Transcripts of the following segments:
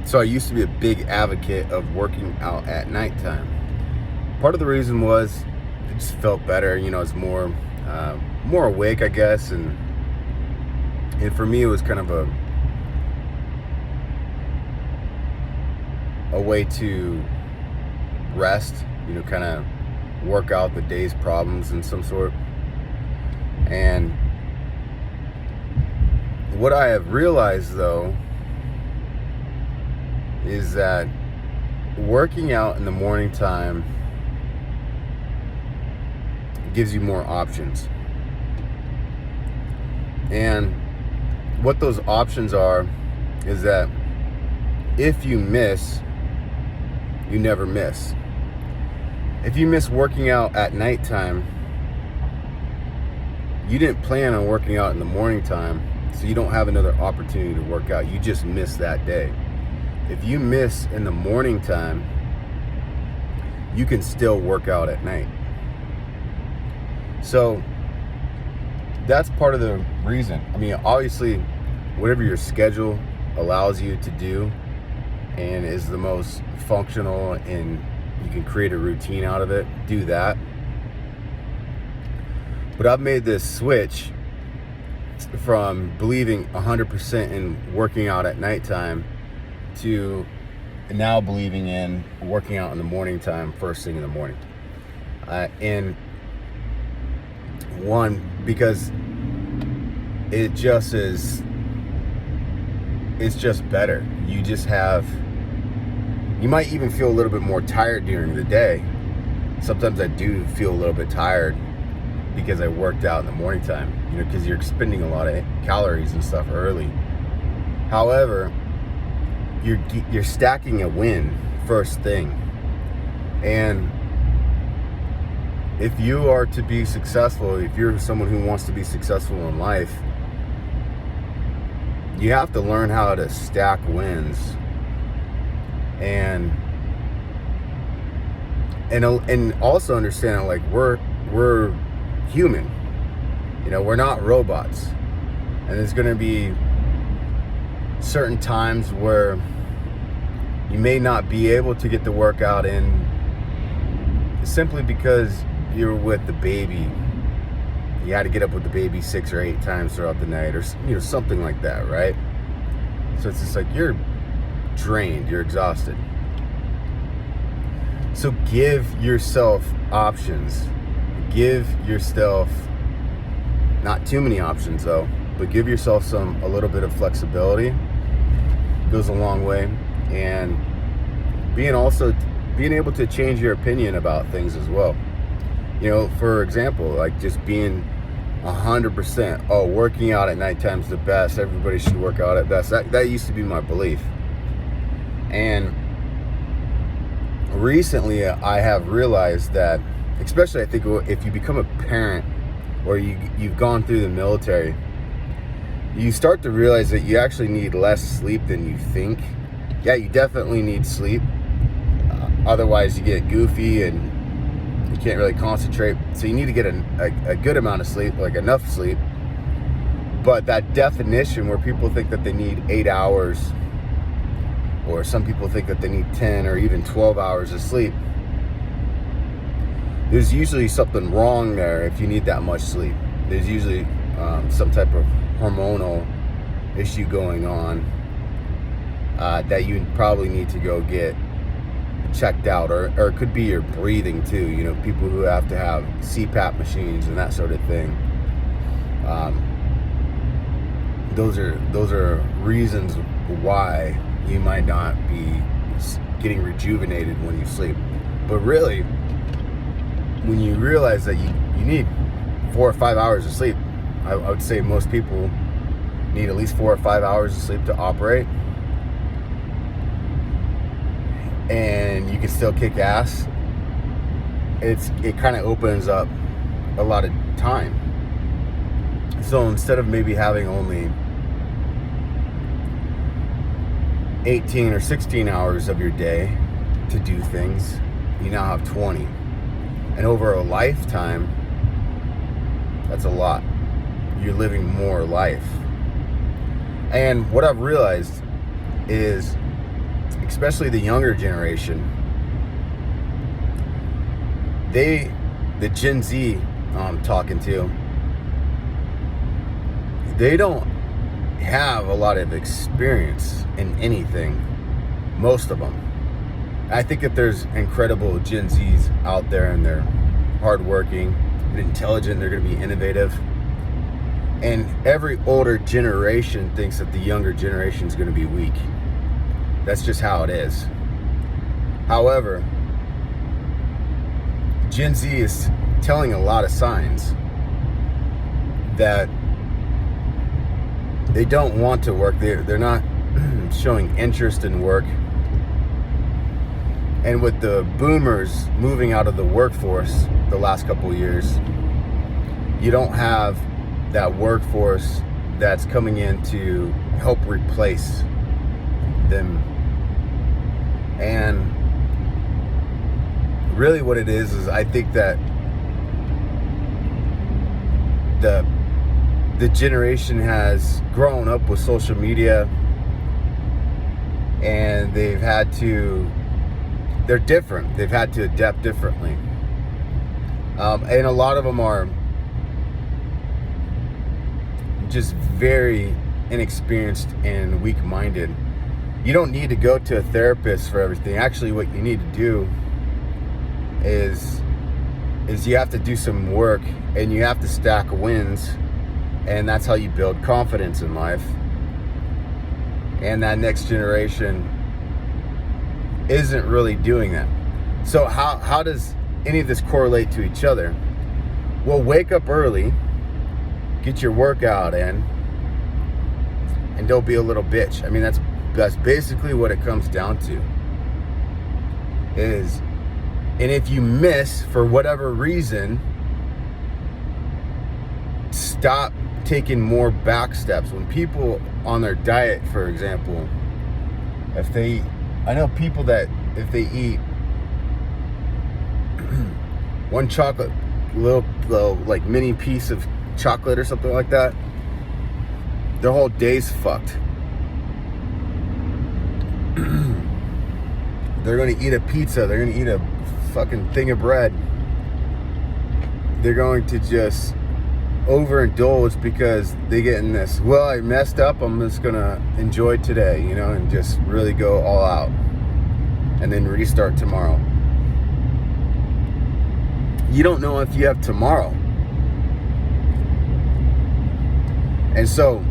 So I used to be a big advocate of working out at nighttime. Part of the reason was it just felt better. It's more awake, I guess, and for me, it was kind of a way to rest. Kind of work out the day's problems in some sort. And what I have realized, though, is that working out in the morning time gives you more options. And what those options are is that if you miss, you never miss. If you miss working out at nighttime, you didn't plan on working out in the morning time, so you don't have another opportunity to work out. You just miss that day. If you miss in the morning time, you can still work out at night. So that's part of the reason. Obviously, whatever your schedule allows you to do and is the most functional and you can create a routine out of it, do that. But I've made this switch from believing 100% in working out at nighttime to now believing in working out in the morning time, first thing in the morning. And one, because it just is, it's just better. You might even feel a little bit more tired during the day. Sometimes I do feel a little bit tired because I worked out in the morning time, because you're expending a lot of calories and stuff early. However, you're stacking a win first thing. And if you are to be successful, if you're someone who wants to be successful in life, you have to learn how to stack wins and also understand, like, we're human. We're not robots. And there's going to be certain times where you may not be able to get the workout in simply because you're with the baby. You had to get up with the baby 6 or 8 times throughout the night, or something like that, right? So it's just like you're drained, you're exhausted. So give yourself options. Give yourself, not too many options though, but give yourself a little bit of flexibility. It goes a long way. And being able to change your opinion about things as well. For example, like just being 100%, working out at nighttime is the best. Everybody should work out at best. That used to be my belief. And recently I have realized that, especially I think if you become a parent or you've gone through the military, you start to realize that you actually need less sleep than you think. Yeah, you definitely need sleep. Otherwise you get goofy and you can't really concentrate. So you need to get a good amount of sleep, like enough sleep. But that definition where people think that they need 8 hours, or some people think that they need 10 or even 12 hours of sleep, there's usually something wrong there if you need that much sleep. There's usually some type of hormonal issue going on that you probably need to go get checked out, or it could be your breathing too. People who have to have CPAP machines and that sort of thing. Those are reasons why you might not be getting rejuvenated when you sleep. But really, when you realize that you need 4 or 5 hours of sleep, I would say most people need at least 4 or 5 hours of sleep to operate, and you can still kick ass. It kind of opens up a lot of time. So instead of maybe having only 18 or 16 hours of your day to do things, you now have 20. And over a lifetime, that's a lot. You're living more life. And what I've realized is especially the younger generation, the Gen Z I'm talking to, they don't have a lot of experience in anything, most of them. I think that there's incredible Gen Zs out there, and they're hardworking and intelligent, they're going to be innovative. And every older generation thinks that the younger generation is going to be weak. That's just how it is. However, Gen Z is telling a lot of signs that they don't want to work. They're not showing interest in work. And with the boomers moving out of the workforce the last couple of years, you don't have that workforce that's coming in to help replace them. And really what it is I think that the generation has grown up with social media, and they're different. They've had to adapt differently. And a lot of them are just very inexperienced and weak-minded. You don't need to go to a therapist for everything. Actually, what you need to do is you have to do some work, and you have to stack wins, and that's how you build confidence in life. And that next generation isn't really doing that. So how does any of this correlate to each other? Well, wake up early, get your workout in, and don't be a little bitch. I mean, that's basically what it comes down to. And if you miss for whatever reason, stop taking more back steps. When people on their diet, for example, I know people that if they eat one chocolate, little like mini piece of chocolate or something like that, their whole day's fucked. They're going to eat a pizza, they're going to eat a fucking thing of bread. They're going to just overindulge because they get in this, well, I messed up, I'm just going to enjoy today, and just really go all out and then restart tomorrow. You don't know if you have tomorrow. And so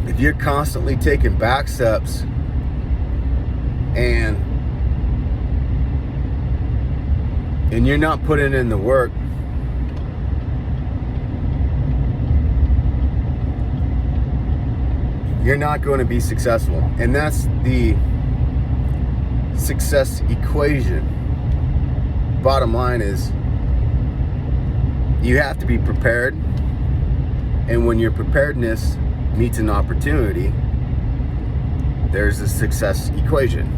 if you're constantly taking back steps and you're not putting in the work, you're not going to be successful. And that's the success equation. Bottom line is, you have to be prepared. And when your preparedness meets an opportunity, there's a success equation.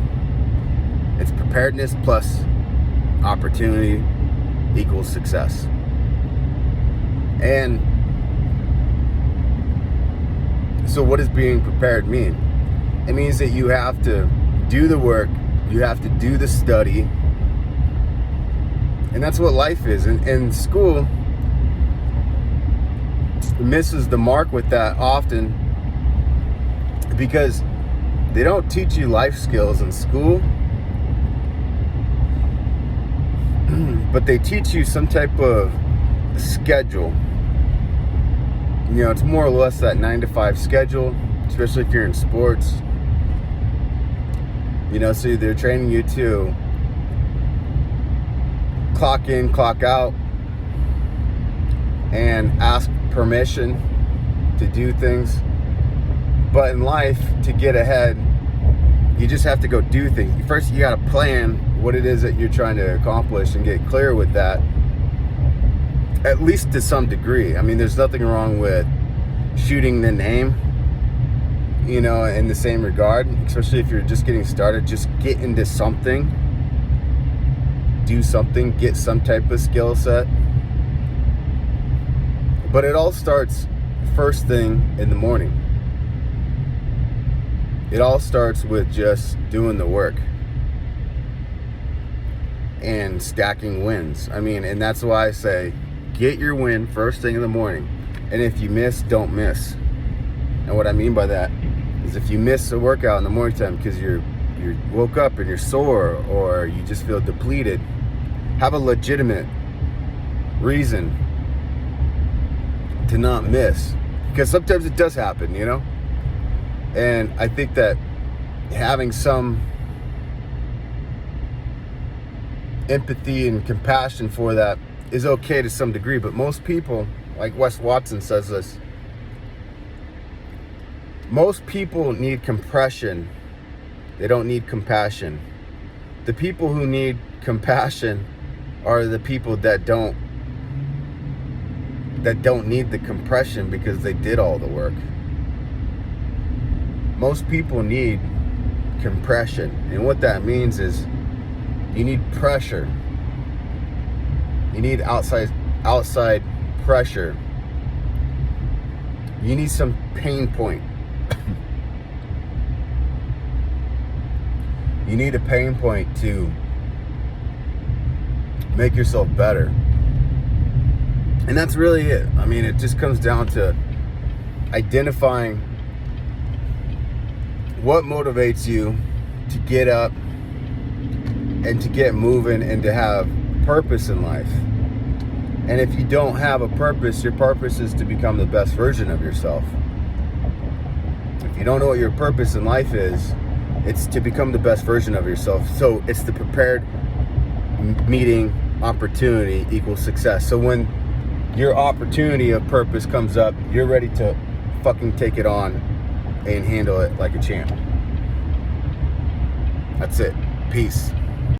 It's preparedness plus opportunity equals success. And so what does being prepared mean? It means that you have to do the work, you have to do the study, and that's what life is. And school misses the mark with that often, because they don't teach you life skills in school, but they teach you some type of schedule. It's more or less that 9-to-5 schedule, especially if you're in sports. So they're training you to clock in, clock out, and ask permission to do things. But in life, to get ahead, you just have to go do things. First, you got to plan what it is that you're trying to accomplish and get clear with that, at least to some degree. I mean, there's nothing wrong with shooting the name, in the same regard, especially if you're just getting started. Just get into something, do something, get some type of skill set. But it all starts first thing in the morning. It all starts with just doing the work and stacking wins. I mean, and that's why I say, get your win first thing in the morning. And if you miss, don't miss. And what I mean by that is if you miss a workout in the morning time because you woke up and you're sore or you just feel depleted, have a legitimate reason to not miss. Because sometimes it does happen, you know? And I think that having some empathy and compassion for that is okay to some degree, but most people, like Wes Watson says this, most people need compression. They don't need compassion. The people who need compassion are the people that don't need the compression because they did all the work. Most people need compression, and what that means is you need pressure. You need outside pressure. You need some pain point. You need a pain point to make yourself better. And that's really it. I mean, it just comes down to identifying what motivates you to get up and to get moving and to have purpose in life. And if you don't have a purpose, your purpose is to become the best version of yourself. If you don't know what your purpose in life is, it's to become the best version of yourself. So it's the prepared meeting opportunity equals success. So when your opportunity of purpose comes up, you're ready to fucking take it on and handle it like a champ. That's it. Peace.